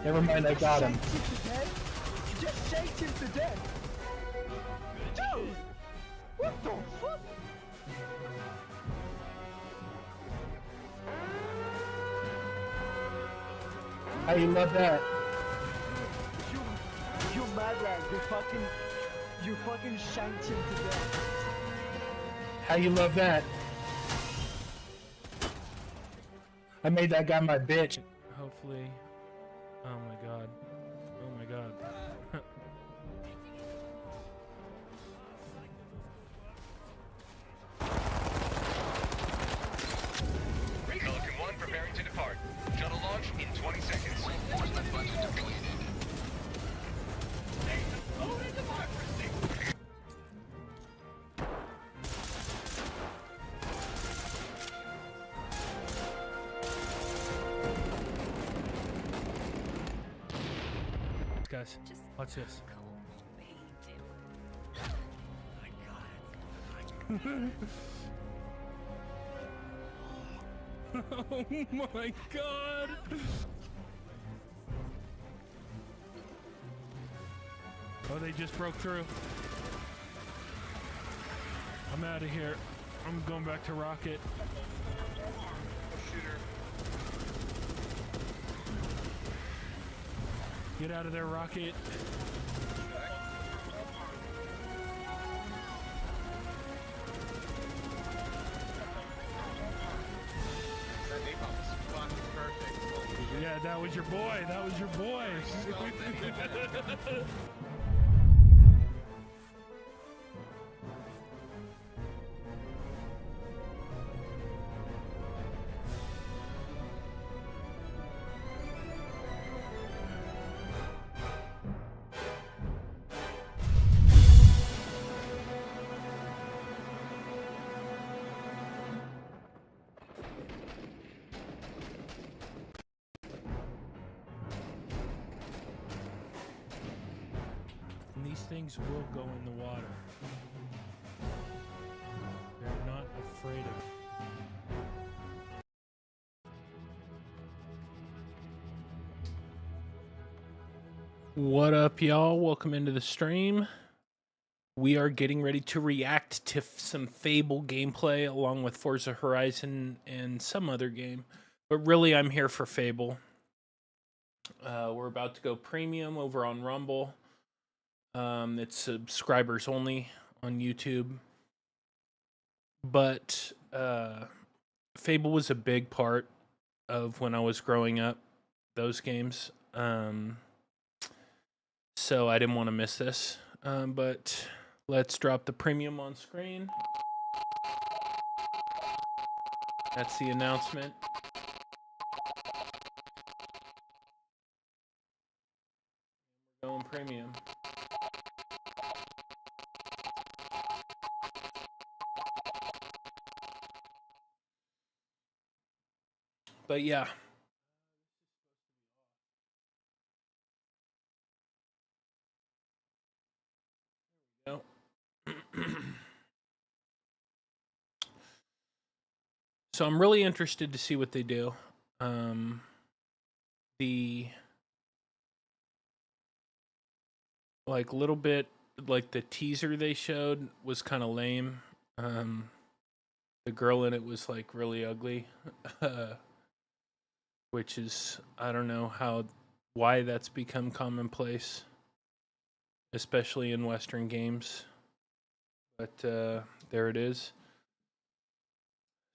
Never mind, I got him. You just shanked him to death! Dude! What the fuck? How you love that? You mad lad, you fucking shanked him to death. How you love that? I made that guy my bitch. Hopefully. Oh my god. Oh my god. Pelican 1 preparing to depart. Shuttle launch in 20 seconds. Reinforcement budget depleted. Guys, watch this. Oh my god! Oh, they just broke through. I'm out of here. I'm going back to Rocket. Shooter. Get out of there, Rocket. That napalm is fucking perfect. Yeah, that was your boy. That was your boy. And these things will go in the water. They're not afraid of it. What up, y'all? Welcome into the stream. We are getting ready to react to some Fable gameplay along with Forza Horizon and some other game. But really, I'm here for Fable. We're about to go premium over on Rumble. It's subscribers only on YouTube. But Fable was a big part of when I was growing up, those games. So I didn't want to miss this. But let's drop the premium on screen. That's the announcement. We're going premium. But yeah. No. So I'm really interested to see what they do. The little bit the teaser they showed was kind of lame. The girl in it was really ugly. Which is, I don't know why that's become commonplace, especially in Western games. But there it is.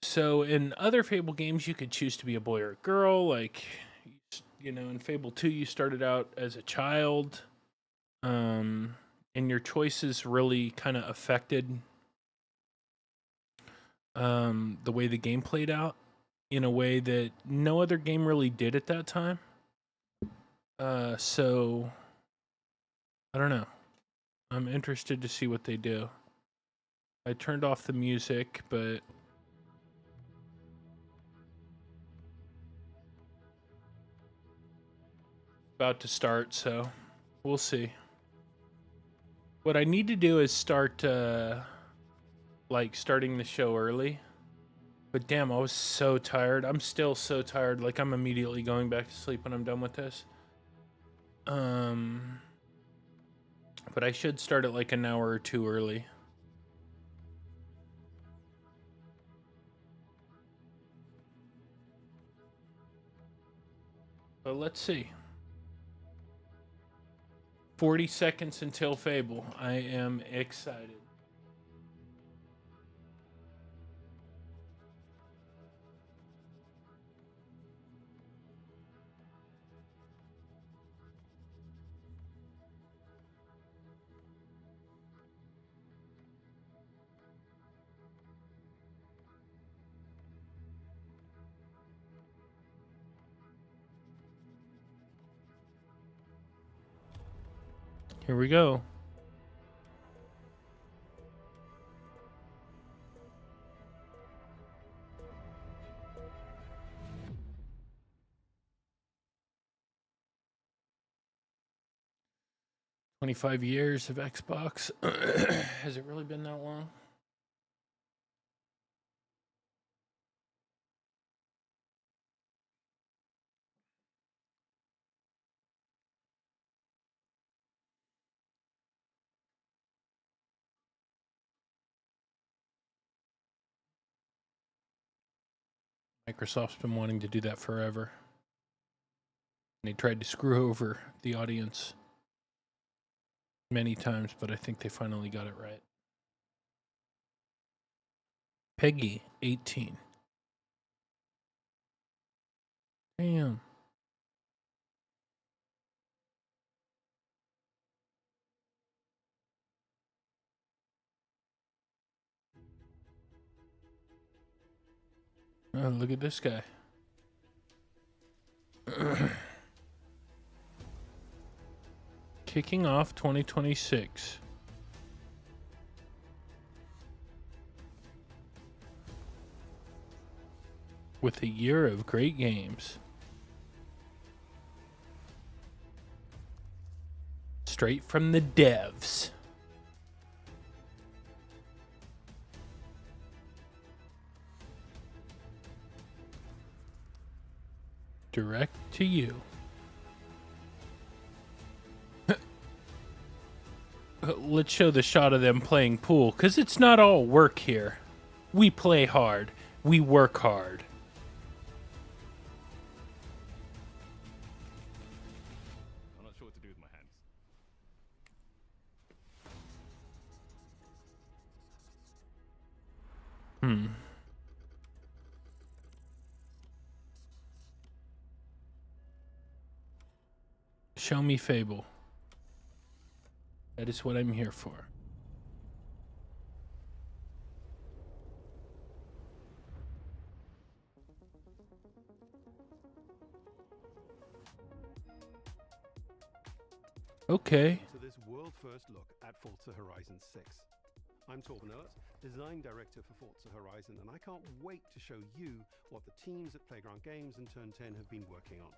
So in other Fable games, you could choose to be a boy or a girl. In Fable 2, you started out as a child. And your choices really kind of affected the way the game played out in a way that no other game really did at that time. So I don't know. I'm interested to see what they do. I turned off the music, but about to start, so we'll see. What I need to do is start starting the show early. But damn, I was so tired. I'm still so tired. I'm immediately going back to sleep when I'm done with this. But I should start it like an hour or two early. But let's see. 40 seconds until Fable. I am excited. Here we go. $25 of Xbox. Has it really been that long? Microsoft's been wanting to do that forever. And they tried to screw over the audience many times, but I think they finally got it right. Peggy, 18. Damn. Oh, look at this guy. Kicking off 2026. With a year of great games. Straight from the devs. Direct to you. Let's show the shot of them playing pool, because it's not all work here. We play hard. We work hard. I'm not sure what to do with my hands. Show me Fable. That is what I'm here for. Okay. To this world-first look at Forza Horizon 6. I'm Torben Ert, design director for Forza Horizon, and I can't wait to show you what the teams at Playground Games and Turn 10 have been working on.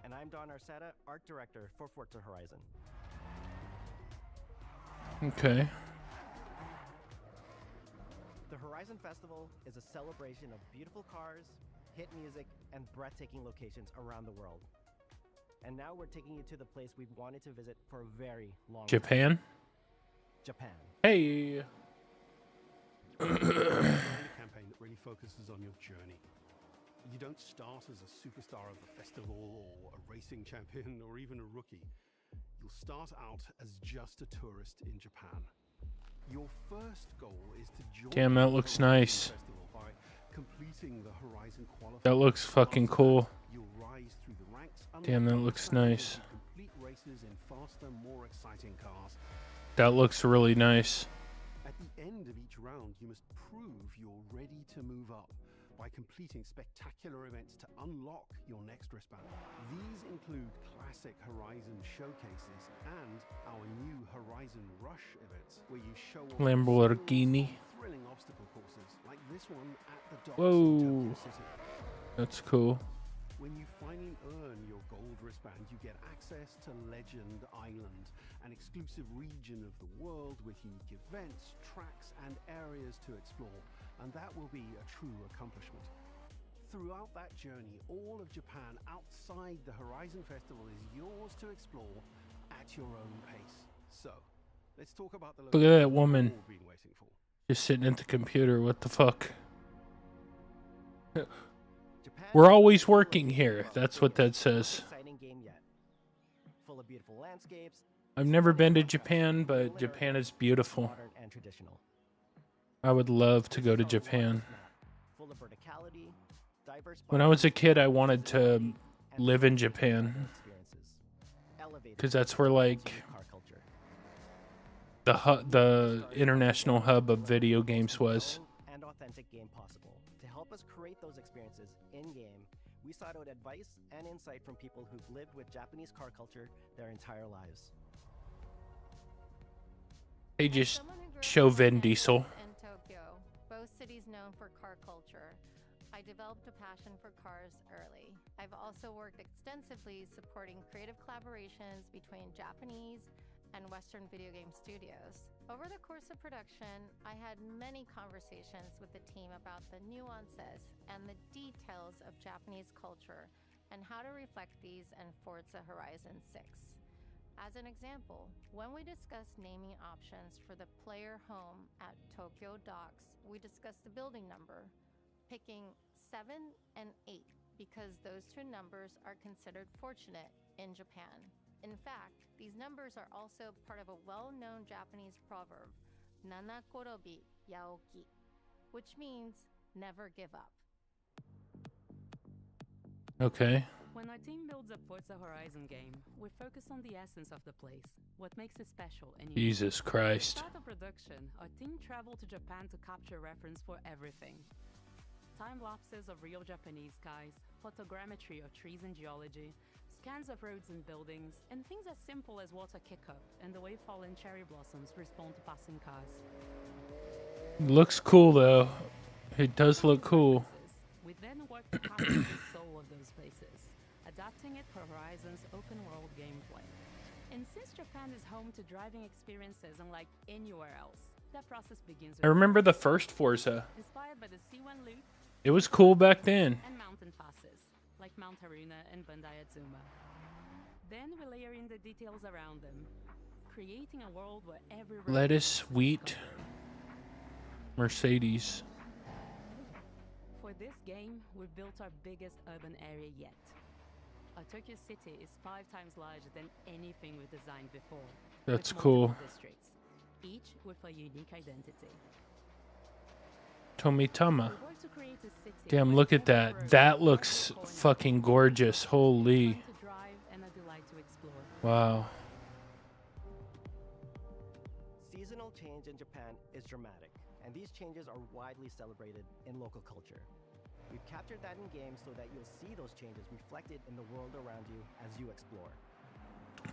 And I'm Don Arceta, art director for Forza Horizon. Okay. The Horizon Festival is a celebration of beautiful cars, hit music, and breathtaking locations around the world. And now we're taking you to the place we've wanted to visit for a very long time. Japan? Japan. Hey. A campaign that really focuses on your journey. You don't start as a superstar of the festival or a racing champion or even a rookie. You'll start out as just a tourist in Japan. Your first goal is to join Damn, that the looks Horizon nice. Festival by completing the Horizon qualifier. That looks fucking After cool. that, you'll rise through the ranks, Damn, that unlock looks new nice. challenges, and complete races in faster, more exciting cars. That looks really nice. At the end of each round, you must prove you're ready to move up by completing spectacular events to unlock your next wristband. These include classic Horizon showcases and our new Horizon Rush events, where you show off Lamborghini. skills on thrilling obstacle courses like this one at the docks Whoa. in Tokyo City. That's cool. When you finally earn your gold wristband, you get access to Legend Island, an exclusive region of the world with unique events, tracks, and areas to explore. And that will be a true accomplishment. Throughout that journey, all of Japan outside the Horizon Festival is yours to explore at your own pace. So, let's talk about the Look at that location woman. we've all been waiting for. Just sitting at the computer. What the fuck? Japan We're is always full of working beautiful here. world That's what that most says. exciting game yet. Full of beautiful landscapes. I've never been to stunning Japan, but contrasts, Japan is culinary, beautiful. modern and traditional. I would love to This go is to our Japan. largest map, full of verticality, diverse When I was a biomes, kid, I wanted to and live in multiple Japan experiences, elevating because that's where like car culture. the international hub of video games was. And authentic game possible. To help us create those experiences in game, we sought out advice and insight from people who've lived with Japanese car culture their entire lives. They just show Vin Diesel. In Tokyo, both cities known for car culture, I developed a passion for cars early. I've also worked extensively supporting creative collaborations between Japanese and Western video game studios. Over the course of production, I had many conversations with the team about the nuances and the details of Japanese culture and how to reflect these in Forza Horizon 6. As an example, when we discussed naming options for the player home at Tokyo Docks, we discussed the building number, picking 7 and 8 because those two numbers are considered fortunate in Japan. In fact, these numbers are also part of a well-known Japanese proverb, Nana Korobi Yaoki, which means never give up. Okay. When our team builds a Forza Horizon game, we focus on the essence of the place, what makes it special and unique. Jesus At the Christ. start of production, our team traveled to Japan to capture reference for everything. Time lapses of real Japanese skies, photogrammetry of trees and geology, scans of roads and buildings, and things as simple as water kick-up and the way fallen cherry blossoms respond to passing cars. Looks cool though. It does look cool. We then work to capture the soul of those places, adapting it for Horizon's open-world gameplay. And since Japan is home to driving experiences unlike anywhere else, that process begins with I remember the first Forza. inspired by the C1 loop It was cool back then. and mountain passes, like Mount Haruna and Bandai Atsuma. Then we layer in the details around them, creating a world where every road Lettuce, is wheat, discovered. Mercedes. For this game, we've built our biggest urban area yet. Our Tokyo city is 5 times larger than anything we've designed before. That's with cool. multiple districts, each with a unique identity. Tomitama. We work to create a city Damn, where look at every that. road That is looks every corner fucking gorgeous. Holy. fun to drive and a delight to explore. Wow. Seasonal change in Japan is dramatic, and these changes are widely celebrated in local culture. We've captured that in games so that you'll see those changes reflected in the world around you as you explore.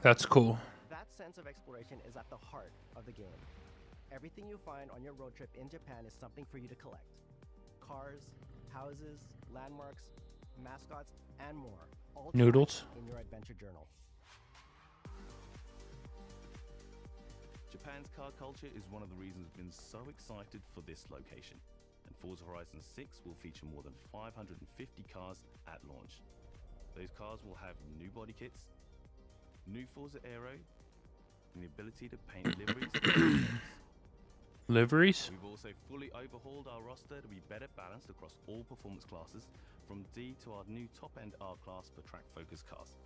That's cool. That sense of exploration is at the heart of the game. Everything you find on your road trip in Japan is something for you to collect. Cars, houses, landmarks, mascots, and more. All Noodles. tracked in your adventure journal. Japan's car culture is one of the reasons we've been so excited for this location. And Forza Horizon 6 will feature more than 550 cars at launch. Those cars will have new body kits, new Forza AIRO, and the ability to paint liveries. Liveries? We've also fully overhauled our roster to be better balanced across all performance classes, from D to our new top-end R-Class for track-focused cars.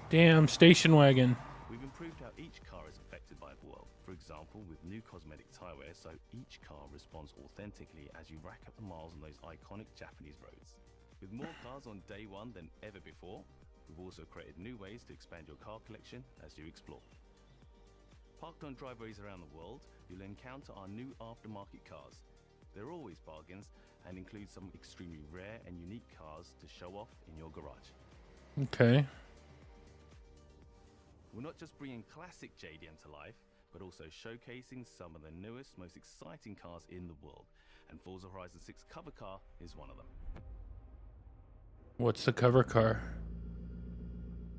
Damn, station wagon. We've improved how each car is affected by the world. For example, with new cosmetic tire wear, so each car responds authentically as you rack up the miles on those iconic Japanese roads. With more cars on day one than ever before, we've also created new ways to expand your car collection as you explore. Parked on driveways around the world, you'll encounter our new aftermarket cars. They're always bargains and include some extremely rare and unique cars to show off in your garage. Okay. We're not just bringing classic JDM to life, but also showcasing some of the newest, most exciting cars in the world. And Forza Horizon 6 cover car is one of them. What's the cover car?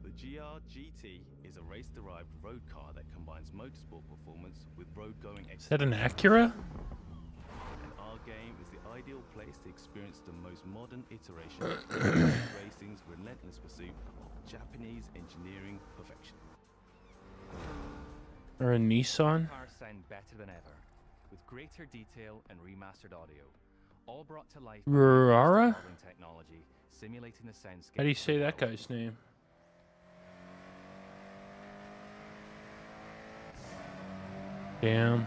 The GR GT is a race-derived road car that combines motorsport performance with road-going Is that an excellence. Acura? And our game is the most modern iteration of racing's relentless pursuit of Japanese engineering perfection. Or a Nissan? Cars sound better than ever, with greater detail and remastered audio, all brought to life by Rara? modern technology, simulating the soundscape. How do you say that guy's name? Damn.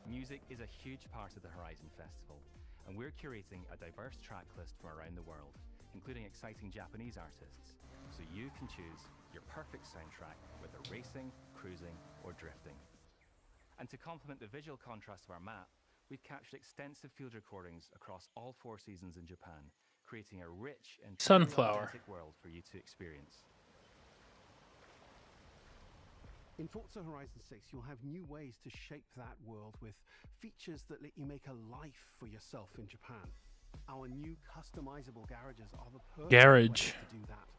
Music is a huge part of the Horizon Festival, and we're curating a diverse track list from around the world, including exciting Japanese artists, so you can choose your perfect soundtrack, whether racing, cruising, or drifting. And to complement the visual contrast of our map, we've captured extensive field recordings across all 4 seasons in Japan, creating a rich and truly Sunflower. authentic world for you to experience. In Forza Horizon 6, you'll have new ways to shape that world with features that let you make a life for yourself in Japan. Our new customizable garages are the perfect Garage. way to do that.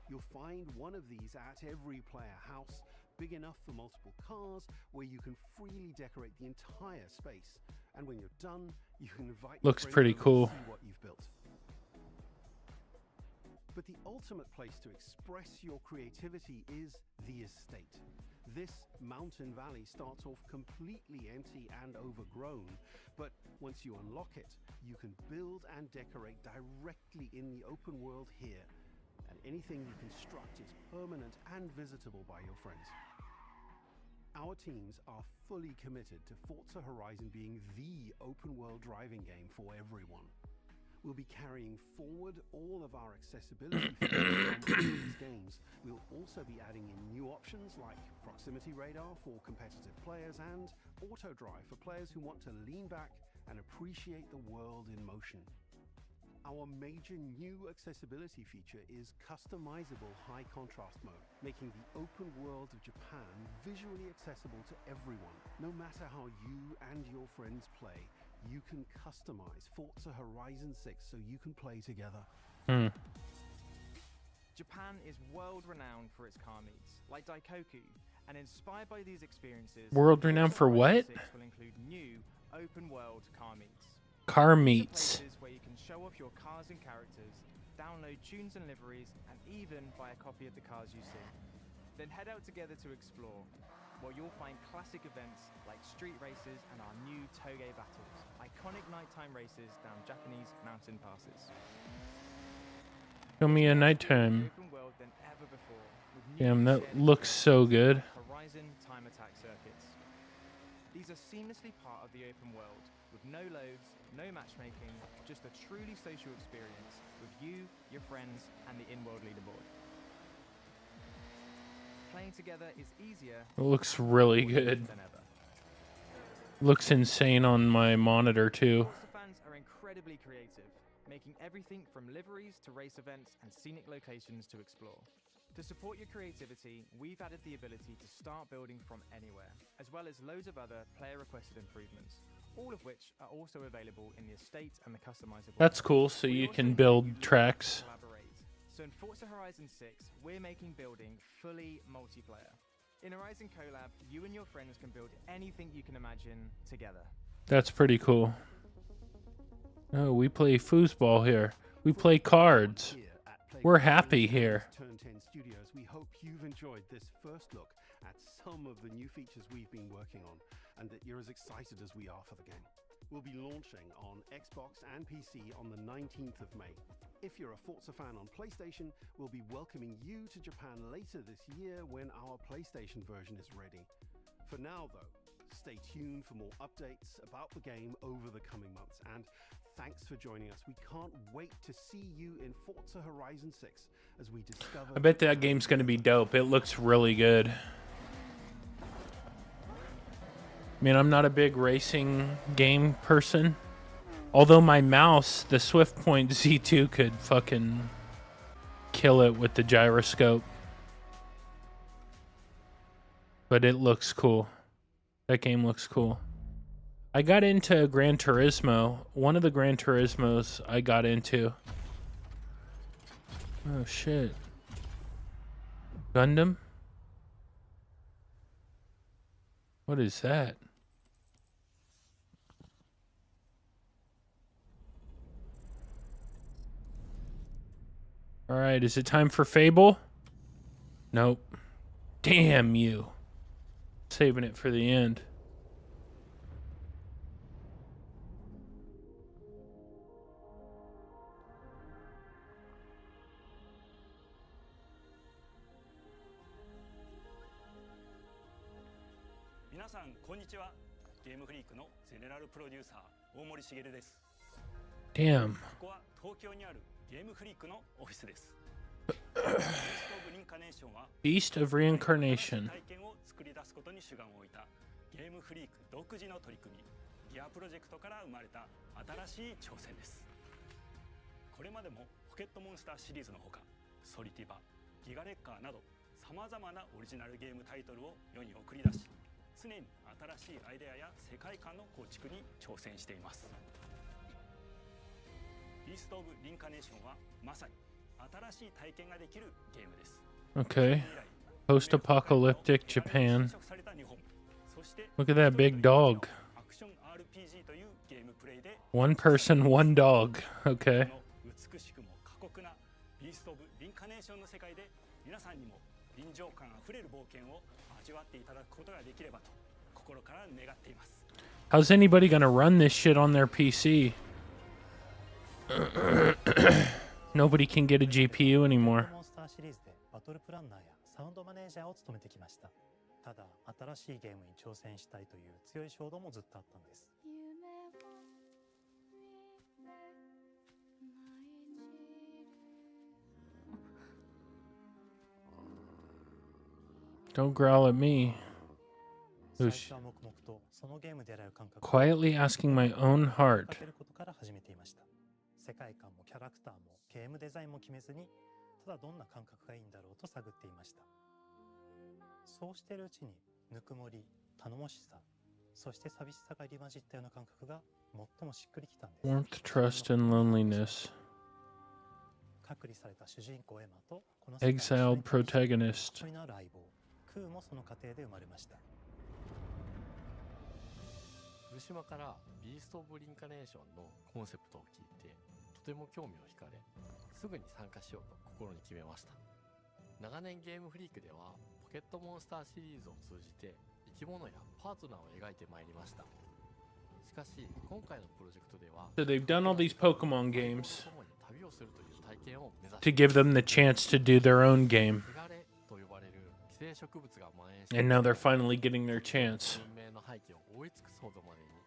You'll find one of these at every player house, big enough for multiple cars, where you can freely decorate the entire space. And when you're done, you can invite your Looks friends pretty over to cool. see what you've built. But the ultimate place to express your creativity is the estate. This mountain valley starts off completely empty and overgrown, but once you unlock it, you can build and decorate directly in the open world here, and anything you construct is permanent and visitable by your friends. Our teams are fully committed to Forza Horizon being the open world driving game for everyone. We'll be carrying forward all of our accessibility features from previous games. We'll also be adding in new options like proximity radar for competitive players and auto drive for players who want to lean back and appreciate the world in motion. Our major new accessibility feature is customizable high contrast mode, making the open world of Japan visually accessible to everyone. No matter how you and your friends play, you can customize Forza Horizon 6 so you can play together. Japan is world-renowned for its car meets, like Daikoku, and inspired by these experiences, World-renowned for Forza what? Horizon 6 will include new open-world car meets. Car These are meets. places where you can show off your cars and characters, download tunes and liveries, and even buy a copy of the cars you see. Then head out together to explore, where you'll find classic events like street races and our new Toge battles, iconic nighttime races down Japanese mountain passes. Show me a nighttime. Open world than ever before, with new Damn, that shared looks so good. Horizon time attack circuits. These are seamlessly part of the open world, with no loads, no matchmaking, just a truly social experience with you, your friends, and the in-world leaderboard. Playing together is easier. It looks and really more good. than ever. Looks insane on my monitor too. Forza fans are incredibly creative, making everything from liveries to race events and scenic locations to explore. To support your creativity, we've added the ability to start building from anywhere, as well as loads of other player-requested improvements, all of which are also available in the estate and the customizable. That's cool, so We you also can invite build you to tracks. collaborate. So in Forza Horizon 6, we're making building fully multiplayer. In Horizon Collab, you and your friends can build anything you can imagine together. That's pretty cool. Oh, we play foosball here. We play cards. Here at Play We're Games happy and here. Turn 10 Studios, we hope you've enjoyed this first look at some of the new features we've been working on, and that you're as excited as we are for the game. We'll be launching on Xbox and PC on the 19th of May. If you're a Forza fan on PlayStation, we'll be welcoming you to Japan later this year when our PlayStation version is ready. For now, though, stay tuned for more updates about the game over the coming months, and thanks for joining us. We can't wait to see you in Forza Horizon 6 as we discover... I bet that game's gonna be dope. It looks really good. I mean, I'm not a big racing game person. Although my mouse, the SwiftPoint Z2, could fucking kill it with the gyroscope. But it looks cool. That game looks cool. I got into Gran Turismo. One of the Gran Turismos I got into. Oh shit. Gundam? What is that? Alright, is it time for Fable? Nope. Damn you. Saving it for the end. Damn. Beast of Reincarnation. Okay. Post-apocalyptic Japan. Look at that big dog. One person, one dog. Okay. How's anybody gonna run this shit on their PC? Nobody can get a GPU anymore. Don't growl at me. Oosh. Quietly asking my own heart. Warmth, trust, and loneliness. Exiled protagonist. 福島からビースト・オブ・リンカネーションのコンセプトを聞いてとても興味を惹かれすぐに参加しようと心に決めました。長年ゲームフリークではポケットモンスターシリーズを通じて生き物やパートナーを描いてまいりました。しかし今回のプロジェクトでは So they've done all these Pokemon games to give them the chance to do their own game. And now they're finally getting their chance.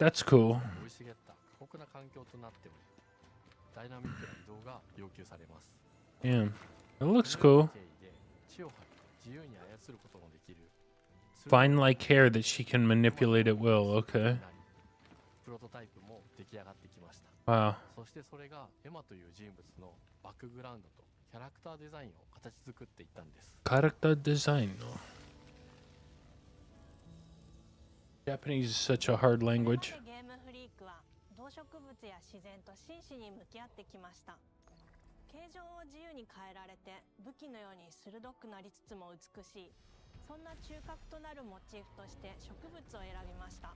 That's cool. Damn. It looks cool. Vine like hair that she can manipulate at will. Okay. Wow. Character design. Japanese is such a hard language. 形状を自由に変えられて武器のように鋭くなりつつも美しい、そんな中核となるモチーフとして植物を選びました。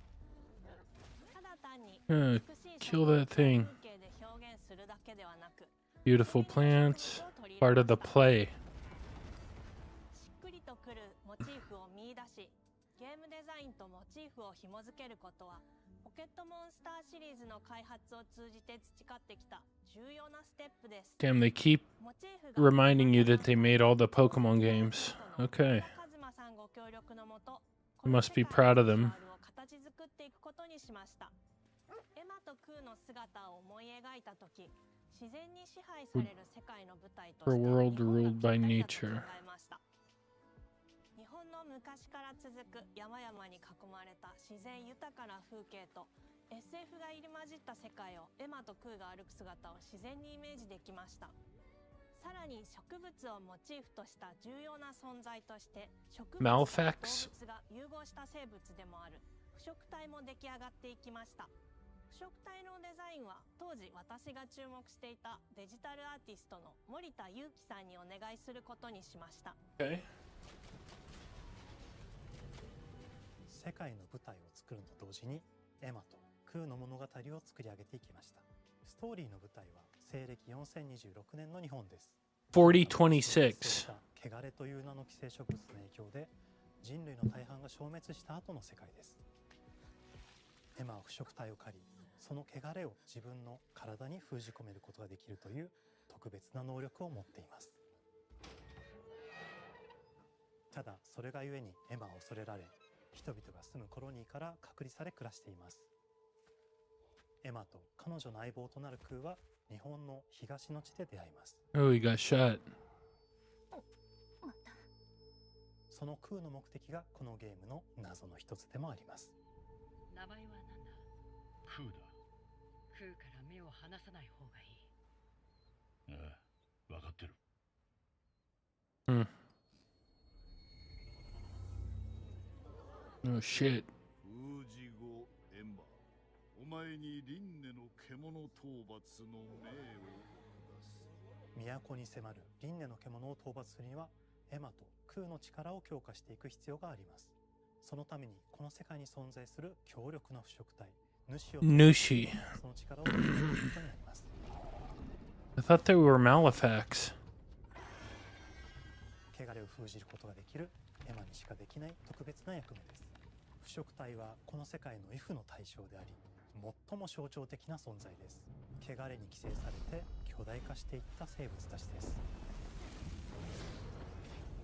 ただ単に美しい風景で表現するだけではなく、 Beautiful plants, part of the play. しっくりとくるモチーフを見出し、ゲームデザインとモチーフを紐付けることはポケットモンスターシリーズの開発を通じて培ってきた重要なステップです。 Damn, they keep reminding you that they made all the Pokemon games. Okay. You must be proud of them. 形作っていくことにしました。エマとクーの姿を思い描いたとき、自然に支配される世界の舞台として For a world ruled by nature. 日本の昔から続く山々に囲まれた自然豊かな風景と SF が入り混じった世界をエマとクーが歩く姿を自然にイメージできました。さらに植物をモチーフとした重要な存在として植物と動物が融合した生物でもある不色体も出来上がっていきました。腐色体のデザインは当時私が注目していたデジタルアーティストの森田裕樹さんにお願いすることにしました。Okay. 世界の舞台を作ると同時にエマとクーの物語を作り上げていきました。ストーリーの舞台は西暦4026年の日本です。4026. 汚れという名の寄生植物の影響で人類の大半が消滅した後の世界です。エマは腐食体を狩り、その汚れを自分の体に封じ込めることができるという特別な能力を持っています。ただそれがゆえにエマは恐れられ、人々が住むコロニーから隔離され暮らしています。エマと彼女の相棒となるクーは日本の東の地で出会います。Oh, he got shot. そのクーの目的がこのゲームの謎の一つでもあります。名前は何だ？クーだ。クーから目を離さない方がいい。ああ、わかってる。Oh shit. 封じ後エンバー、お前に輪廻の獣討伐の命を出す。都に迫る輪廻の獣を討伐するにはエマとクーの力を強化していく必要があります。そのためにこの世界に存在する強力な腐食体Nushi. その力を手に入れることになります。 I thought they were Malefax. 汚れを封じることができるエマにしかできない特別な役目です。腐食体はこの世界の If の対象であり、最も象徴的な存在です。汚れに寄生されて巨大化していった生物たちです。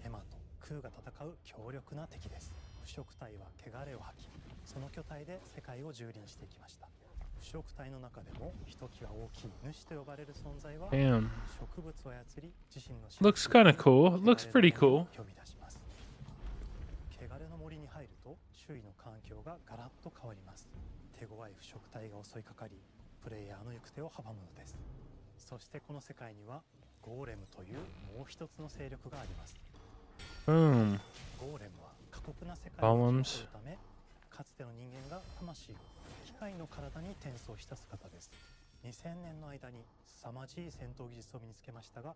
エマとクーが戦う強力な敵です。腐食体は汚れを吐き、その巨体で世界を蹂躙していきました。腐食体の中でもひときわ大きい主と呼ばれる存在は Damn. 植物を操り自身の Looks kind of cool. Looks pretty cool. 呼び出します。汚れの森に入ると周囲の環境がガラッと変わります。手強い腐食体が襲いかかり、プレイヤーの行く手を阻むのです。そしてこの世界にはゴーレムというもう一つの勢力があります。Boom. ゴーレムは過酷な世界を生きるため、かつての人間が魂を機械の体に転送した姿です。2000年の間に凄まじい戦闘技術を身につけましたが、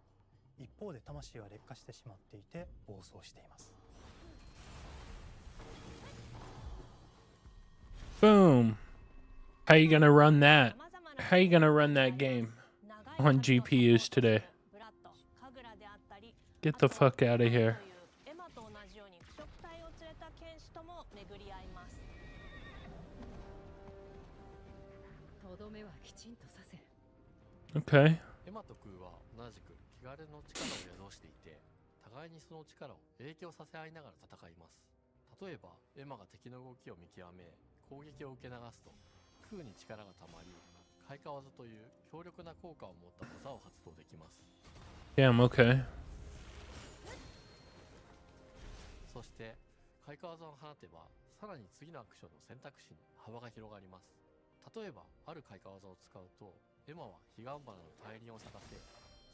一方で魂は劣化してしまっていて暴走しています。 Boom. How you gonna run that? How you gonna run that game on GPUs today? Get the fuck out of here. Okay. エマとクーは同じく汚れの力を宿していて、互いにその力を影響させ合いながら戦います。例えばエマが敵の動きを見極め攻撃を受け流すと、クーに力がたまり開花技という強力な効果を持った技を発動できます。 Damn, okay. そして開花技を放てば、さらに次のアクションの選択肢に幅が広がります。例えばある開花技を使うと、エマは彼岸花の大輪を咲かせ、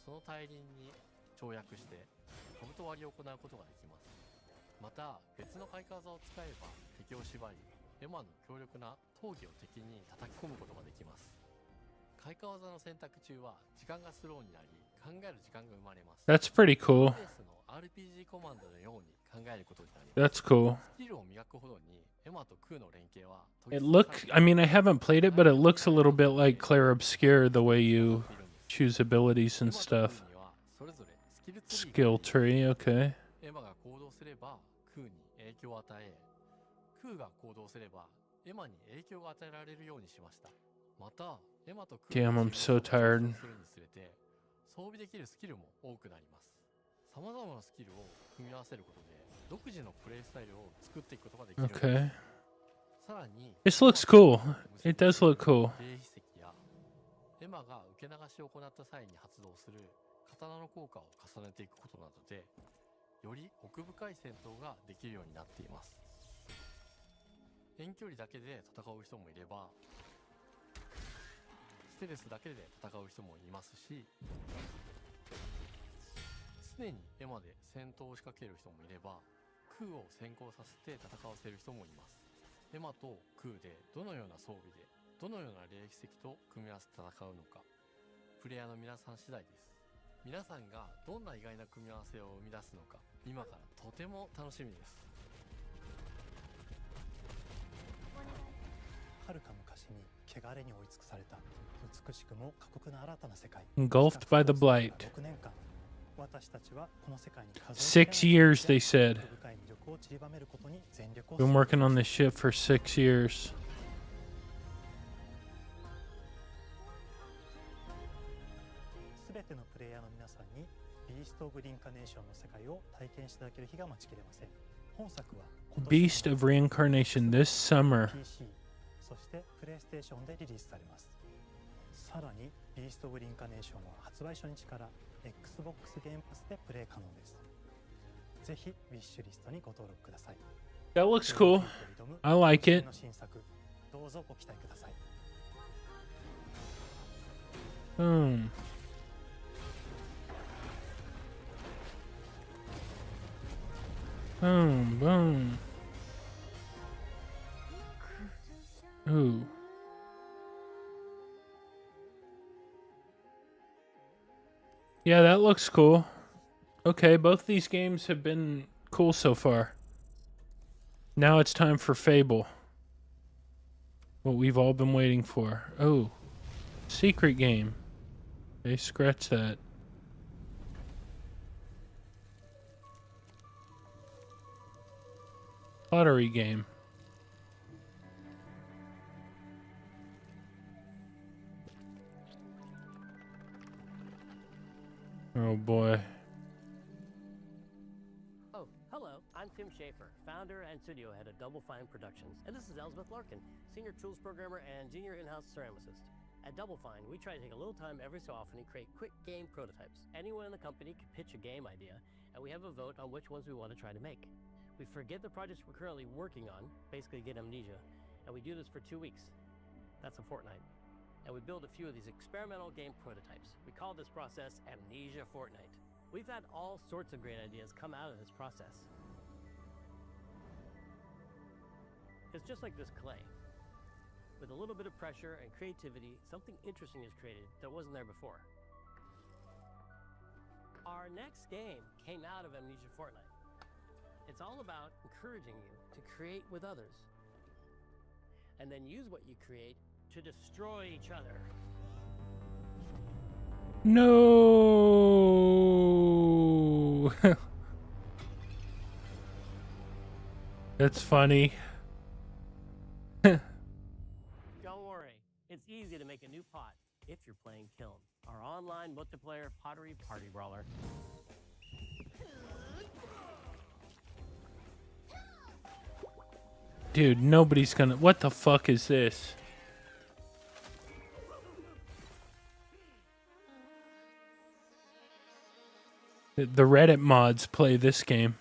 その大輪に跳躍して兜割りを行うことができます。また別の開花技を使えば敵を縛り、エマの強力な闘技を敵に叩き込むことができます。開花技の選択中は時間がスローになり、考える時間が生まれます。 That's pretty cool. ベースの RPG コマンドのように考えることになります。 That's cool. スキルを磨くほどにエマとクーの連携は It I mean, I haven't played it, but it looks a little bit like Clair Obscure, the way you choose abilities and stuff. Skill tree, okay. エマが行動すればクーに影響を与え、クーが行動すればエマに影響が与えられるようにしました。またエマとクー Damn, I'm so tired. するにつれて装備できるスキルも多くなります。さまざまなスキルを組み合わせることで独自のプレイスタイルを作っていくことができるんです。 Okay. さらに This looks cool. It does look cool. 霊秘石やエマが受け流しを行った際に発動する刀の効果を重ねていくことなどで、より奥深い戦闘ができるようになっています。遠距離だけで戦う人もいれば、ステルスだけで戦う人もいますし、常にエマで戦闘を仕掛ける人もいれば、クーを先行させて戦わせる人もいます。エマとクーでどのような装備でどのような霊石と組み合わせて戦うのか、プレイヤーの皆さん次第です。皆さんがどんな意外な組み合わせを生み出すのか、今からとても楽しみです。遥か昔に汚れに追い尽くされた美しくも過酷な新たな世界。 Engulfed by the blight. 6年間、私たちはこの世界に6 years, they said. 深い魅力を散りばめることに全力を Been working on this ship for 6 years. すべてのプレイヤーの皆さんにビースト・オブ・リンカネーションの世界を体験していただける日が待ちきれません。本作は今年 Beast of Reincarnation this summer. PC、そしてプレイステーションでリリースされます。さらにビースト・オブ・リンカネーションは発売初日から Xbox ゲームパスでプレイ可能です。ぜひウィッシュリストにご登録ください。 That looks cool. I like it. 新作、どうぞご期待ください。Boom. Boom, boom. Ooh. Yeah, that looks cool. Okay, both these games have been cool so far. Now it's time for Fable. What we've all been waiting for. Oh, secret game. Okay, scratch that. Pottery game. Oh boy. Oh, hello. I'm Tim Schafer, founder and studio head of Double Fine Productions. And this is Elsbeth Larkin, senior tools programmer and junior in-house ceramicist. At Double Fine, we try to take a little time every so often and create quick game prototypes. Anyone in the company can pitch a game idea, and we have a vote on which ones we want to try to make. We forget the projects we're currently working on, basically get amnesia, and we do this for 2 weeks. That's a fortnight. And we build a few of these experimental game prototypes. We call this process Amnesia Fortnight. We've had all sorts of great ideas come out of this process. It's just like this clay. With a little bit of pressure and creativity, something interesting is created that wasn't there before. Our next game came out of Amnesia Fortnight. It's all about encouraging you to create with others, and then use what you create to destroy each other. No. That's funny. Don't worry, it's easy to make a new pot if you're playing Kiln, our online multiplayer pottery party brawler. Dude, nobody's gonna... What the fuck is this? The Reddit mods play this game.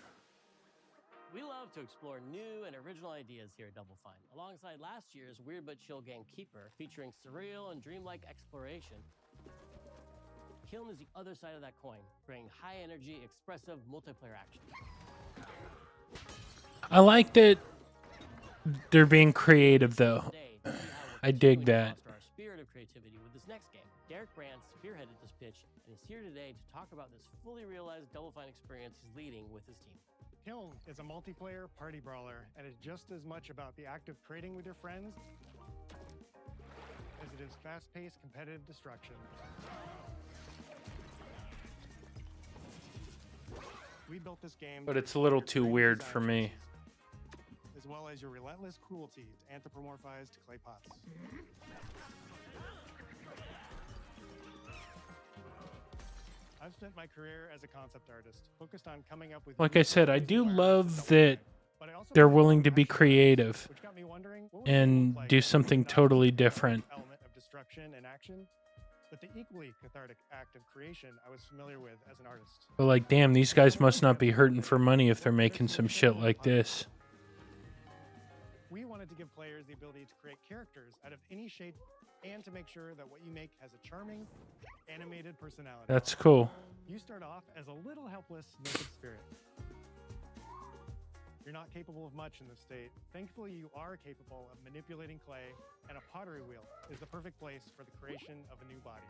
We love to explore new and original ideas here at Double Fine, alongside last year's Weird But Chill game Keeper, featuring surreal and dreamlike exploration. Kiln is the other side of that coin, bringing high-energy, expressive multiplayer action. I like that they're being creative, though. I dig that. Our spirit of creativity with this next game. Derek Brand spearheaded this pitch and is here today to talk about this fully realized Double Fine experience he's leading with his team. Kiln is a multiplayer party brawler and is just as much about the act of trading with your friends as it is fast-paced competitive destruction. We built this game, But it's a little too weird for me. as well as your relentless cruelty to anthropomorphized clay pots. I've spent my career as a concept artist, focused on coming up with... Like I said, I do love that they're willing to be creative and do something totally different. ...element of destruction and action, but the equally cathartic act of creation I was familiar with as an artist. But like, damn, these guys must not be hurting for money if they're making some shit like this. We wanted to give players the ability to create characters out of any shape and to make sure that what you make has a charming, animated personality. That's cool. You start off as a little helpless naked spirit. You're not capable of much in this state. Thankfully, you are capable of manipulating clay, and a pottery wheel is the perfect place for the creation of a new body.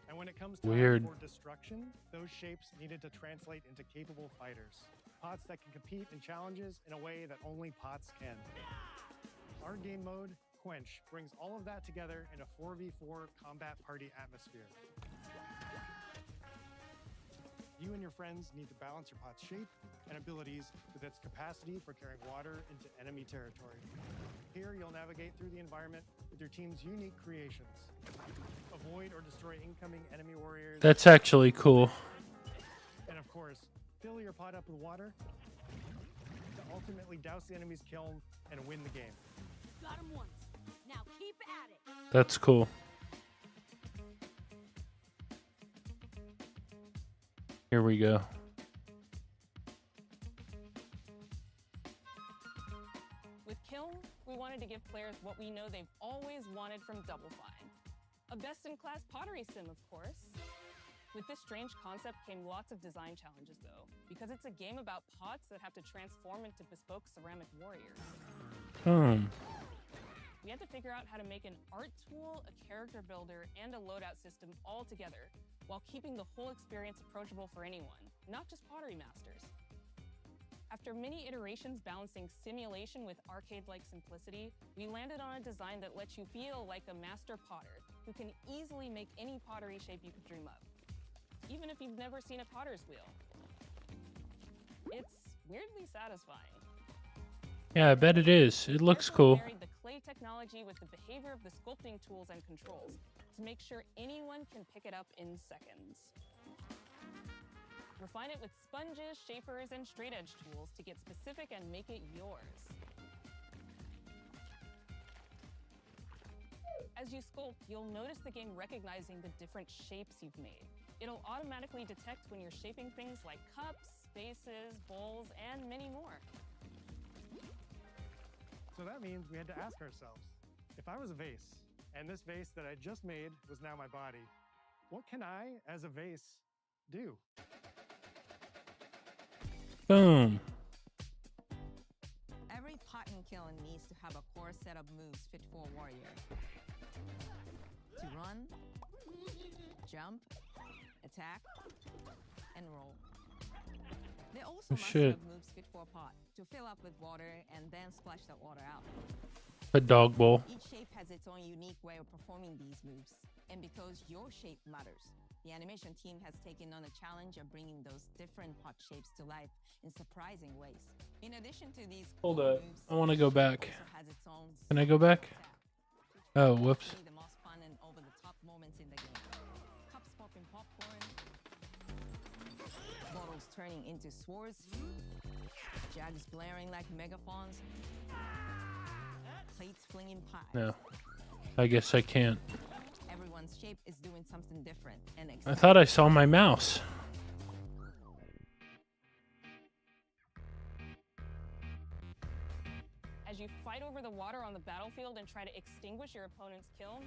And when it comes time for destruction, those shapes needed to translate into capable fighters. Pots that can compete in challenges in a way that only pots can. Our game mode, Quench, brings all of that together in a 4v4 combat party atmosphere. You and your friends need to balance your pot's shape and abilities with its capacity for carrying water into enemy territory. Here, you'll navigate through the environment with your team's unique creations. Avoid or destroy incoming enemy warriors. That's actually cool. And of course, fill your pot up with water to ultimately douse the enemy's kiln and win the game. Got him once. Now keep at it. That's cool. Here we go. With Kiln, we wanted to give players what we know they've always wanted from Double Fine. A best-in-class pottery sim, of course. With this strange concept came lots of design challenges, though, because it's a game about pots that have to transform into bespoke ceramic warriors. We had to figure out how to make an art tool, a character builder, and a loadout system all together, while keeping the whole experience approachable for anyone, not just pottery masters. After many iterations balancing simulation with arcade-like simplicity, we landed on a design that lets you feel like a master potter who can easily make any pottery shape you could dream of, even if you've never seen a potter's wheel. It's weirdly satisfying. Yeah, I bet it is. It looks cool. Married the clay technology with the behavior of the sculpting tools and controls to make sure anyone can pick it up in seconds. Refine it with sponges, shapers, and straight edge tools to get specific and make it yours. As you sculpt, you'll notice the game recognizing the different shapes you've made. It'll automatically detect when you're shaping things like cups, spaces, bowls, and many more. So that means we had to ask ourselves, if I was a vase, and this vase that I just made was now my body, what can I, as a vase, do? Boom. Every pot and kiln needs to have a core set of moves fit for a warrior. To run, jump, attack, and roll. They also must have moves fit for a pot to fill up with water and then splash that water out. A dog bowl. Each shape has its own unique way of performing these moves. And because your shape matters, the animation team has taken on the challenge of bringing those different pot shapes to life in surprising ways. In addition to these Hold up. moves, I want to go back. also has its own Can I go back? Oh, whoops. the most fun and over-the-top moments in the game. Cups popping popcorn, bottles turning into swords, jugs blaring like megaphones, plates flinging pies. No. I guess I can't. Everyone's shape is doing something different and I thought I saw my mouse. As you fight over the water on the battlefield and try to extinguish your opponent's kiln,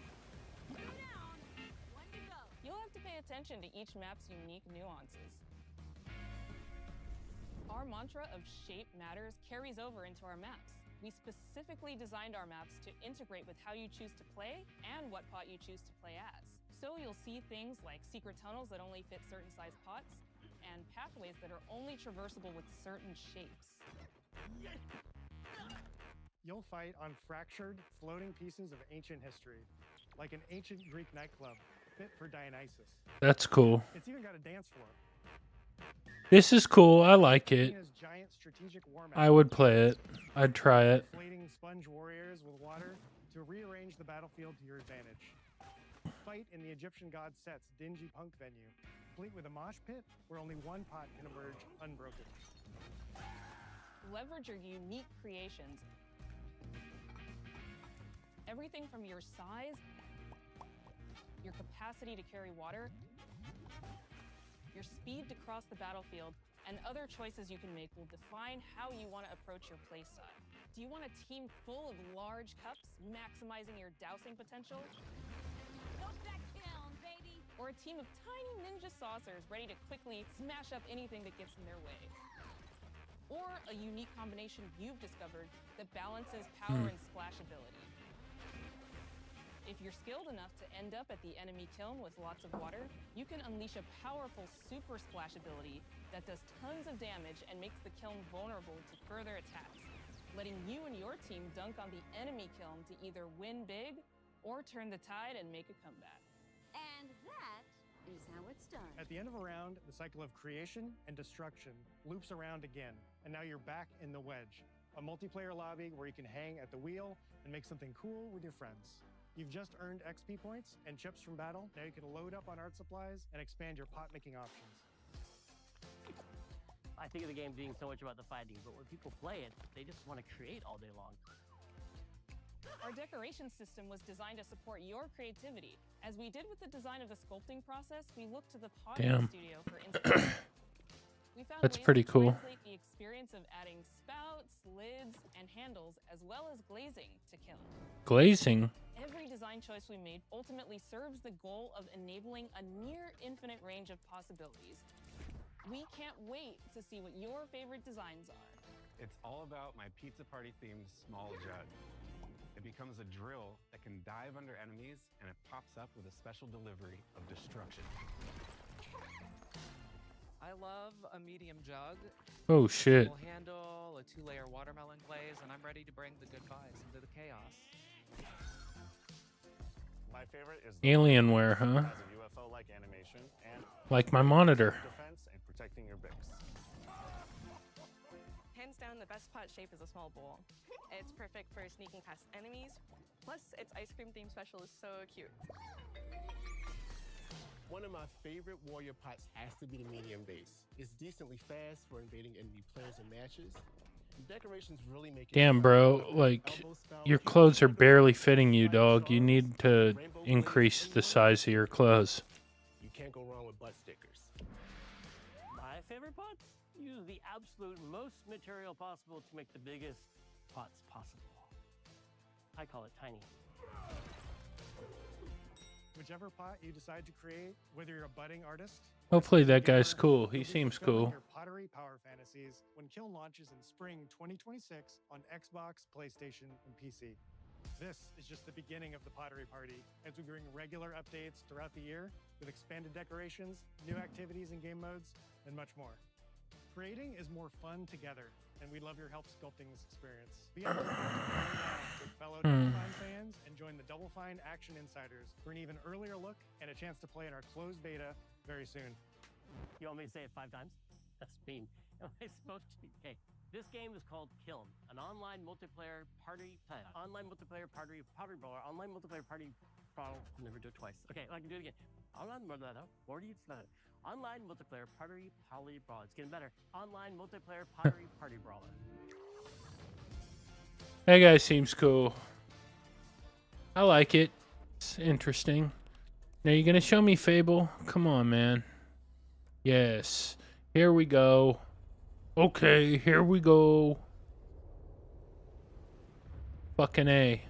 you'll have to pay attention to each map's unique nuances. Our mantra of shape matters carries over into our maps. We specifically designed our maps to integrate with how you choose to play and what pot you choose to play as. So you'll see things like secret tunnels that only fit certain size pots, and pathways that are only traversable with certain shapes. You'll fight on fractured, floating pieces of ancient history, like an ancient Greek nightclub fit for Dionysus. That's cool. It's even got a dance floor. This is cool. I like it. Giant strategic war I would play it. I'd try it. Inflating sponge warriors with water to rearrange the battlefield to your advantage. Fight in the Egyptian god Set's dingy punk venue, complete with a mosh pit where only one pot can emerge unbroken. Leverage your unique creations. Everything from your size, your capacity to carry water, your speed to cross the battlefield, and other choices you can make will define how you want to approach your playstyle. Do you want a team full of large cups, maximizing your dousing potential? Go back down, baby! Or a team of tiny ninja saucers ready to quickly smash up anything that gets in their way? or a unique combination you've discovered that balances power and splashability. If you're skilled enough to end up at the enemy kiln with lots of water, you can unleash a powerful super splash ability that does tons of damage and makes the kiln vulnerable to further attacks, letting you and your team dunk on the enemy kiln to either win big or turn the tide and make a comeback. And that is how it's done. At the end of a round, the cycle of creation and destruction loops around again, and now you're back in the wedge, a multiplayer lobby where you can hang at the wheel and make something cool with your friends. You've just earned XP points and chips from battle. Now you can load up on art supplies and expand your pot-making options. I think of the game being so much about the fighting, but when people play it, they just want to create all day long. Our decoration system was designed to support your creativity. As we did with the design of the sculpting process, we looked to the pottery studio for inspiration. We found That's ways pretty to cool. translate the experience of adding spouts, lids, and handles, as well as glazing to kiln. Glazing? Every design choice we made ultimately serves the goal of enabling a near infinite range of possibilities. We can't wait to see what your favorite designs are. It's all about my pizza party themed small jug. It becomes a drill that can dive under enemies, and it pops up with a special delivery of destruction. I love a medium jug. Oh, shit. A handle, a 2-layer watermelon glaze, and I'm ready to bring the good vibes into the chaos. My favorite is Alienware, huh? has a UFO-like animation and Like my monitor. defense and protecting your bics. Hands down, the best pot shape is a small bowl. It's perfect for sneaking past enemies. Plus, its ice cream theme special is so cute. One of my favorite warrior pots has to be the medium base. It's decently fast for invading enemy players and matches. The decorations really make it. Damn, bro. Like, your clothes are barely fitting you, dog. You need to increase the size of your clothes. You can't go wrong with butt stickers. My favorite pots use the absolute most material possible to make the biggest pots possible. I call it tiny. Whichever pot you decide to create, whether you're a budding artist, Hopefully that guy's cool. He seems cool. your pottery power fantasies when Kiln launches in spring 2026 on Xbox, PlayStation, and PC. This is just the beginning of the pottery party as we bring regular updates throughout the year with expanded decorations, new activities and game modes, and much more. Creating is more fun together, and we love your help sculpting this experience. Be on the lookout right now with fellow Double Fine fans and join the Double Fine Action Insiders for an even earlier look and a chance to play in our closed beta very soon. You want me to say it 5 times? That's mean. Am I supposed to? Okay. This game is called Kiln, an online multiplayer party brawler, online multiplayer party brawler. I'll never do it twice. Okay, I can do it again. Online multiplayer party brawler. It's getting better. Online multiplayer party brawler. That guy seems cool. I like it. It's interesting. Now, you gonna show me Fable? Come on, man. Yes. Here we go. Okay, here we go. Fucking A.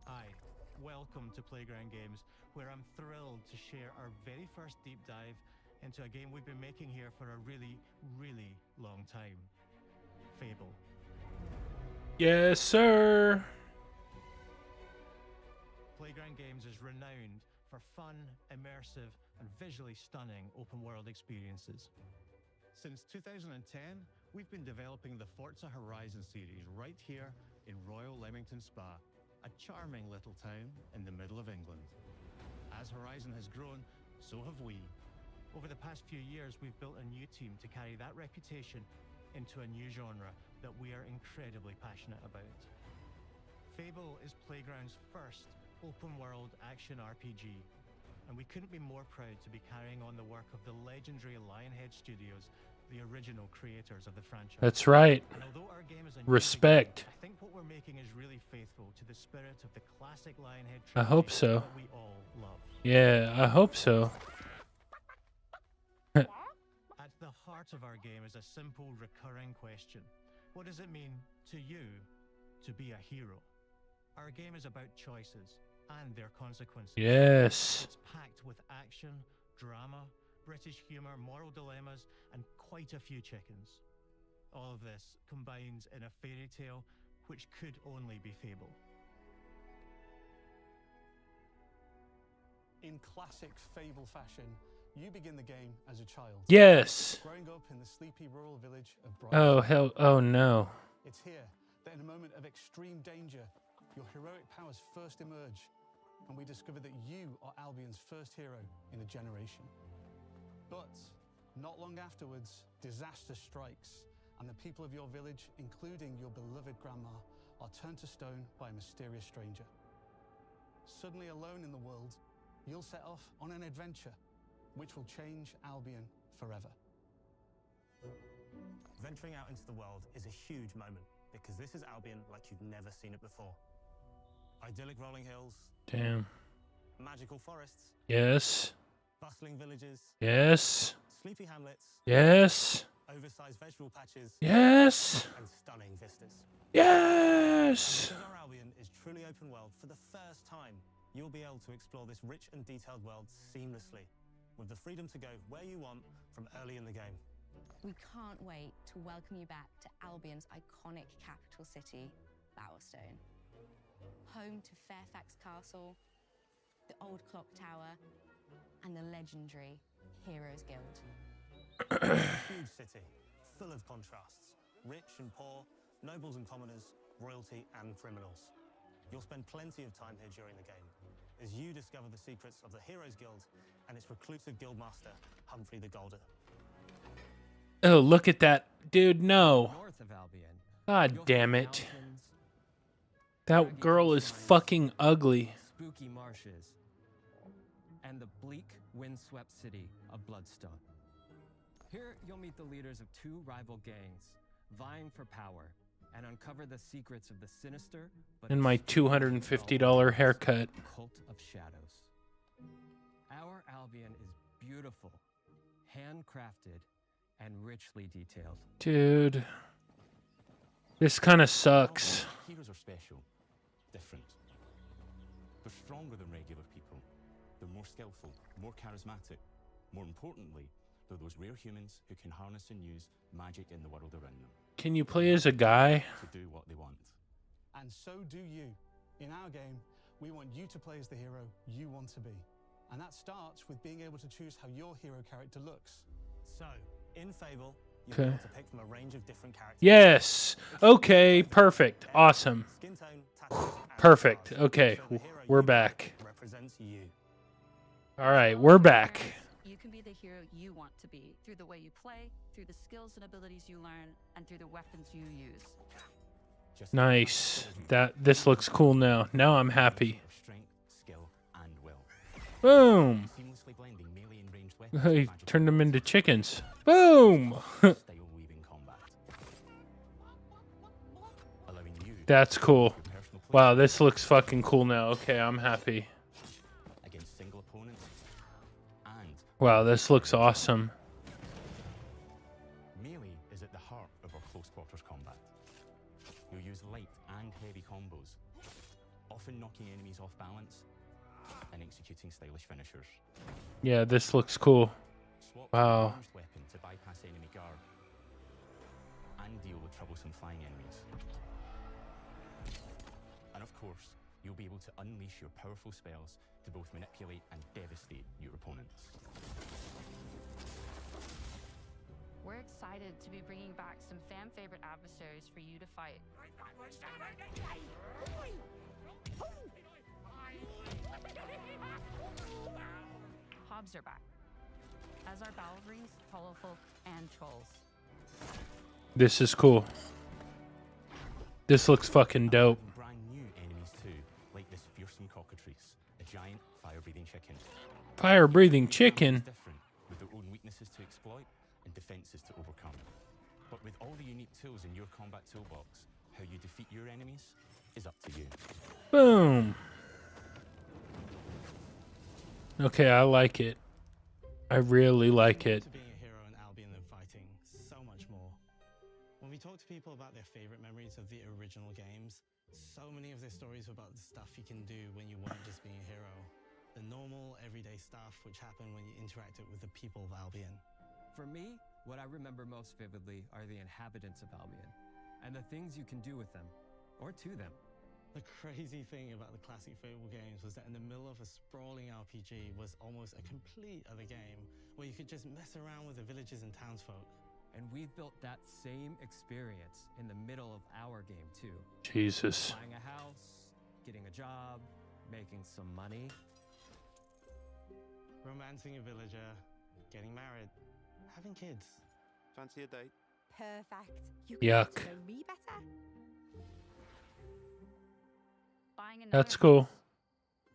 Hi, welcome to Playground Games, where I'm thrilled to share our very first deep dive into a game we've been making here for a really, really long time. Fable. Yes, sir. Playground Games is renowned for fun, immersive, and visually stunning open-world experiences. Since 2010, we've been developing the Forza Horizon series right here in Royal Leamington Spa, a charming little town in the middle of England. As Horizon has grown, so have we. Over the past few years, we've built a new team to carry that reputation into a new genre that we are incredibly passionate about. Fable is Playground's first open-world action RPG, and we couldn't be more proud to be carrying on the work of the legendary Lionhead Studios, the original creators of the franchise. That's right. And although our game is a new Respect. beginning, I think what we're making is really faithful to the spirit of the classic Lionhead I hope trilogy so. that we all love. Yeah, I hope so. At the heart of our game is a simple, recurring question. What does it mean to you to be a hero? Our game is about choices and their consequences. Yes. It's packed with action, drama, British humour, moral dilemmas, and quite a few chickens. All of this combines in a fairy tale which could only be Fable. In classic Fable fashion, you begin the game as a child. Yes. Growing up in the sleepy rural village of Oh, Brighton. hell. Oh, no. It's here that in a moment of extreme danger, your heroic powers first emerge, and we discover that you are Albion's first hero in a generation. But not long afterwards, disaster strikes, and the people of your village, including your beloved grandma, are turned to stone by a mysterious stranger. Suddenly alone in the world, you'll set off on an adventure which will change Albion forever. Venturing out into the world is a huge moment because this is Albion like you've never seen it before. Idyllic rolling hills. Damn. Magical forests. Yes. Bustling villages. Yes. Sleepy hamlets. Yes. Oversized vegetable patches. Yes. And stunning vistas. Yes. Because our Albion is truly open world, for the first time, you'll be able to explore this rich and detailed world seamlessly, with the freedom to go where you want from early in the game. We can't wait to welcome you back to Albion's iconic capital city, Bowerstone. Home to Fairfax Castle, the Old Clock Tower, and the legendary Heroes Guild. Huge city, full of contrasts. Rich and poor, nobles and commoners, royalty and criminals. You'll spend plenty of time here during the game, as you discover the secrets of the Heroes Guild and its reclusive guildmaster, Humphrey the Golden. Oh, look at that. Dude, no. North of Albion, God damn it. That girl is fucking ugly. spooky marshes, and the bleak, windswept city of Bloodstone. Here, you'll meet the leaders of two rival gangs, vying for power, and uncover the secrets of the sinister but And my $250 haircut. cult of shadows. Our Albion is beautiful, handcrafted, and richly detailed. Dude. This kind of sucks. Heroes are special, different. They're stronger than regular people. They're more skillful, more charismatic. More importantly, they're those rare humans who can harness and use magic in the world around them. Can you play as a guy? To do what they want. And so do you. In our game, we want you to play as the hero you want to be. And that starts with being able to choose how your hero character looks. So, in Fable, you'll Okay. be able to pick from a range of different characters. Yes. Okay, perfect. Awesome. Skin tone, tattoos, and Perfect. Okay, we're back. represents you. All right, we're back. You can be the hero you want to be through the way you play, through the skills and abilities you learn, and through the weapons you use. Nice. This looks cool now. Now I'm happy. Strength, skill, and will. Boom. Seamlessly blending melee and ranged weapons. He turned them into chickens. Boom. That's cool. Wow, this looks fucking cool now. Okay, I'm happy. Against single opponents. And Wow, this looks awesome. melee is at the heart of our close quarters combat. You'll use light and heavy combos, often knocking enemies off balance and executing stylish finishers. Yeah, this looks cool. Swap Wow. a ranged weapon to bypass enemy guard and deal with troublesome flying enemies. And of course, you'll be able to unleash your powerful spells to both manipulate and devastate your opponents. We're excited to be bringing back some fan favorite adversaries for you to fight. Hobbs are back, as are Balverines, Hollowfolk, and Trolls. This is cool. This looks fucking dope. Brand new enemies too, like this fearsome cockatrice, a giant fire-breathing chicken. Fire-breathing chicken? Different, with their own weaknesses to exploit and defenses to overcome. But with all the unique tools in your combat toolbox, how you defeat your enemies is up to you. Boom. Okay, I like it. I really like it. To being a hero in Albion than fighting, so much more. When we talk to people about their favorite memories of the original games, so many of their stories were about the stuff you can do when you weren't just being a hero. The normal, everyday stuff which happened when you interacted with the people of Albion. For me, what I remember most vividly are the inhabitants of Albion, and the things you can do with them, or to them. The crazy thing about the classic Fable games was that in the middle of a sprawling RPG was almost a complete other game, where you could just mess around with the villagers and townsfolk. And we've built that same experience in the middle of our game too. Jesus. Buying a house, getting a job, making some money. Romancing a villager, getting married, having kids. Fancy a date? Perfect. You Yuck. get to know me better. Buying another That's cool. house,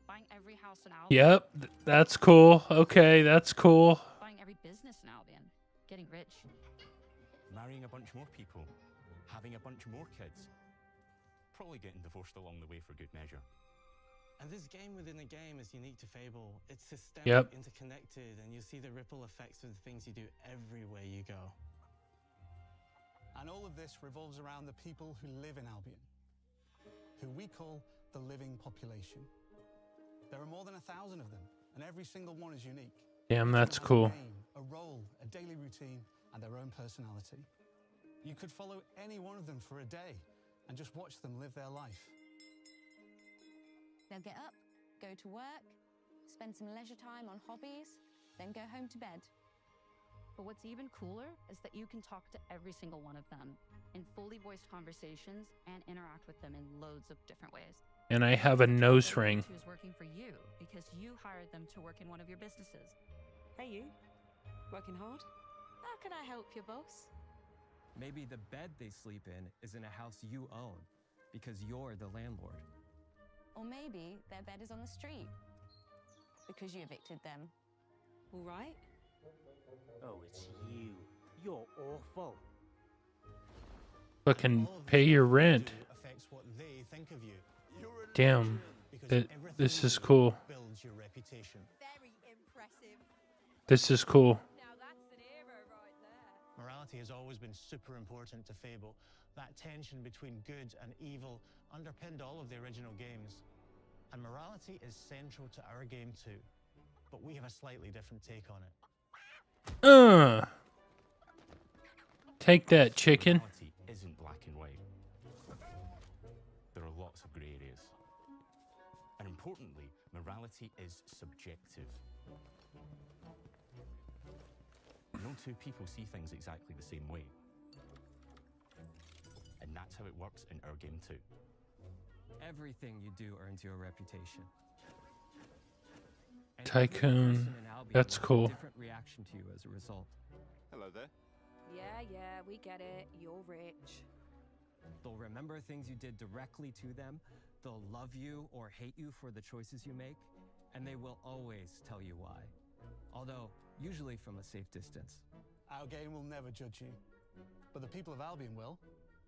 buying every house in Albion. Yep, that's cool. Okay, that's cool. Buying every business in Albion. Getting rich. Marrying a bunch more people, having a bunch more kids, probably getting divorced along the way for good measure. And this game within a game is unique to Fable. It's systemic, Yep. interconnected, and you see the ripple effects of the things you do everywhere you go. And all of this revolves around the people who live in Albion, who we call the living population. There are more than 1,000 of them, and every single one is unique. Damn, Each one that's has cool. A name, a role, a daily routine, and their own personality. You could follow any one of them for a day and just watch them live their life. They'll get up, go to work, spend some leisure time on hobbies, then go home to bed. But what's even cooler is that you can talk to every single one of them in fully voiced conversations and interact with them in loads of different ways. And I have a nose ring. Who's working for you because you hired them to work in one of your businesses. Hey, you. Working hard? How can I help you, boss? Maybe the bed they sleep in is in a house you own because you're the landlord. Or maybe their bed is on the street because you evicted them. All right. Oh, it's you. You're awful. Fucking pay your rent. Affects what they think of you. Damn. This is cool. Builds your reputation. Very impressive. This is cool. Now that's an hero right there. Morality has always been super important to Fable. That tension between good and evil underpinned all of the original games. And morality is central to our game too. But we have a slightly different take on it. Take that, chicken. Morality isn't black and white. There are lots of grey areas. And importantly, morality is subjective. No two people see things exactly the same way. And that's how it works in our game too. Everything you do earns you a reputation. And Tycoon. every person in Albion That's will have cool. a different reaction to you as a result. Hello there. Yeah, we get it. You're rich. They'll remember things you did directly to them. They'll love you or hate you for the choices you make. And they will always tell you why. Although, usually from a safe distance. Our game will never judge you, but the people of Albion will,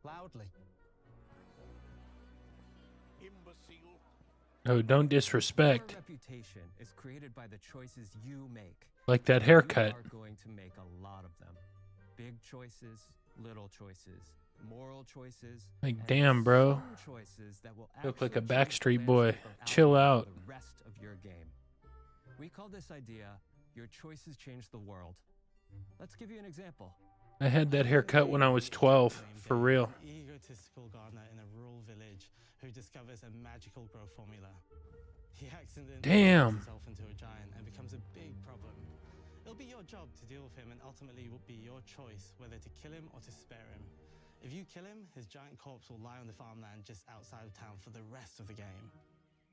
loudly. Imbecile. Oh, don't disrespect. Your reputation is created by the choices you make. Like that haircut. You are going to make a lot of them. Big choices, little choices, moral choices. Like, and damn, bro. some choices that will Look like a actually change the Backstreet Boy. landscape of Chill Albion out. for the rest of your game. We call this idea, your choices change the world. Let's give you an example. I had that haircut when I was 12, for real. An egotistical gardener in a rural village who discovers a magical growth formula. He accidentally Damn. turns himself into a giant and becomes a big problem. It'll be your job to deal with him, and ultimately it will be your choice whether to kill him or to spare him. If you kill him, his giant corpse will lie on the farmland just outside of town for the rest of the game.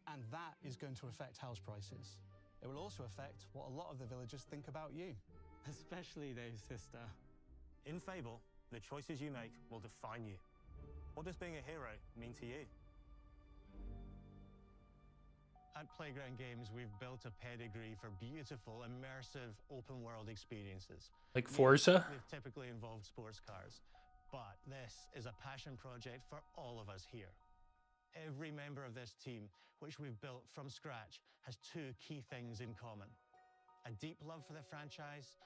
And that is going to affect house prices. It will also affect what a lot of the villagers think about you. Especially Dave's sister. In Fable, the choices you make will define you. What does being a hero mean to you? At Playground Games, we've built a pedigree for beautiful, immersive, open-world experiences. Like Yes, Forza? they've typically involved sports cars, but this is a passion project for all of us here. Every member of this team, which we've built from scratch, has two key things in common: a deep love for the franchise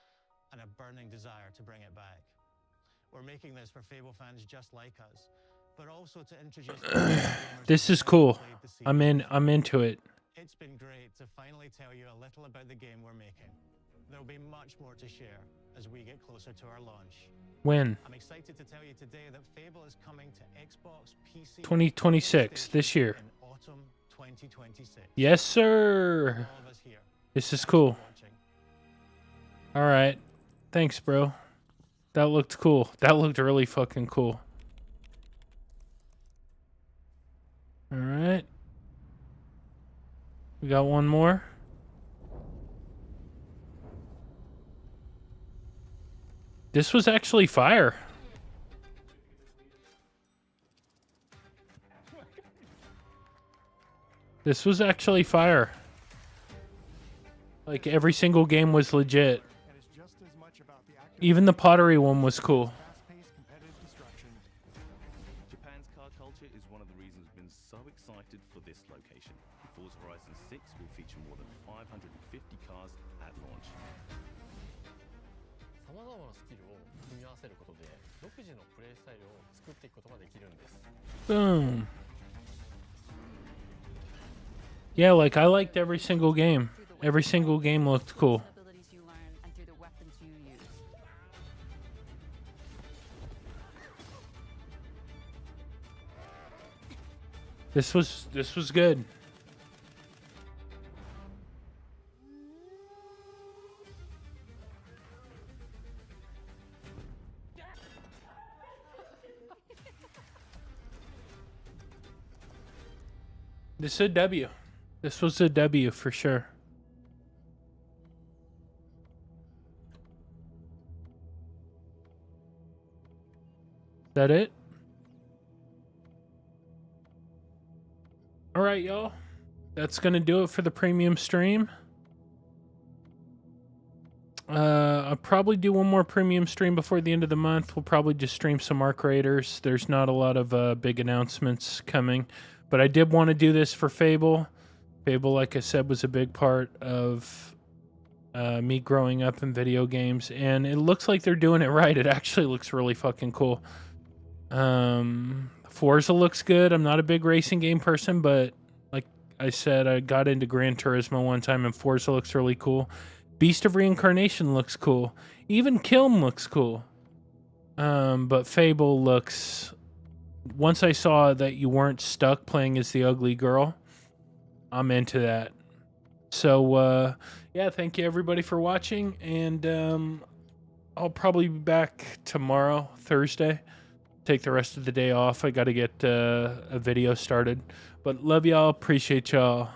and a burning desire to bring it back. We're making this for Fable fans just like us, but also to introduce This is cool. I'm into it. It's been great to finally tell you a little about the game we're making. There'll be much more to share as we get closer to our launch. When? I'm excited to tell you today that Fable is coming to Xbox, PC, 2026, this year. in autumn 2026. Yes, sir. All of us here. This is cool. All right. Thanks, bro. That looked cool. That looked really fucking cool. All right. We got one more. This was actually fire. This was actually fire. Like, every single game was legit. Even the pottery one was cool. Japan's car culture is one of the reasons we've been so excited for this location. Forza Horizon 6 will feature more than 550 cars at launch. 様々なスキルを組み合わせることで独自のプレイスタイルを作っていくことができるんです。 Boom. Yeah, like, I liked every single game. Every single game looked cool. This was good. This is a W. This was a W for sure. Is that it? All right, y'all. That's going to do it for the premium stream. I'll probably do one more premium stream before the end of the month. We'll probably just stream some Arc Raiders. There's not a lot of big announcements coming. But I did want to do this for Fable. Fable, like I said, was a big part of me growing up in video games. And it looks like they're doing it right. It actually looks really fucking cool. Forza looks good. I'm not a big racing game person, but like I said, I got into Gran Turismo one time, and Forza looks really cool. Beast of Reincarnation looks cool. Even Kiln looks cool. But Fable looks... Once I saw that you weren't stuck playing as the ugly girl, I'm into that. So, yeah, thank you everybody for watching, and I'll probably be back tomorrow, Thursday. Take the rest of the day off. I got to get a video started. But love y'all. Appreciate y'all.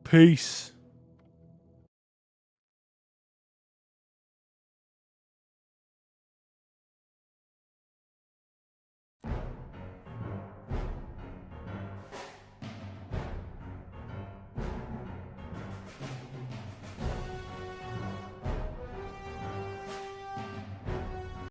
Peace.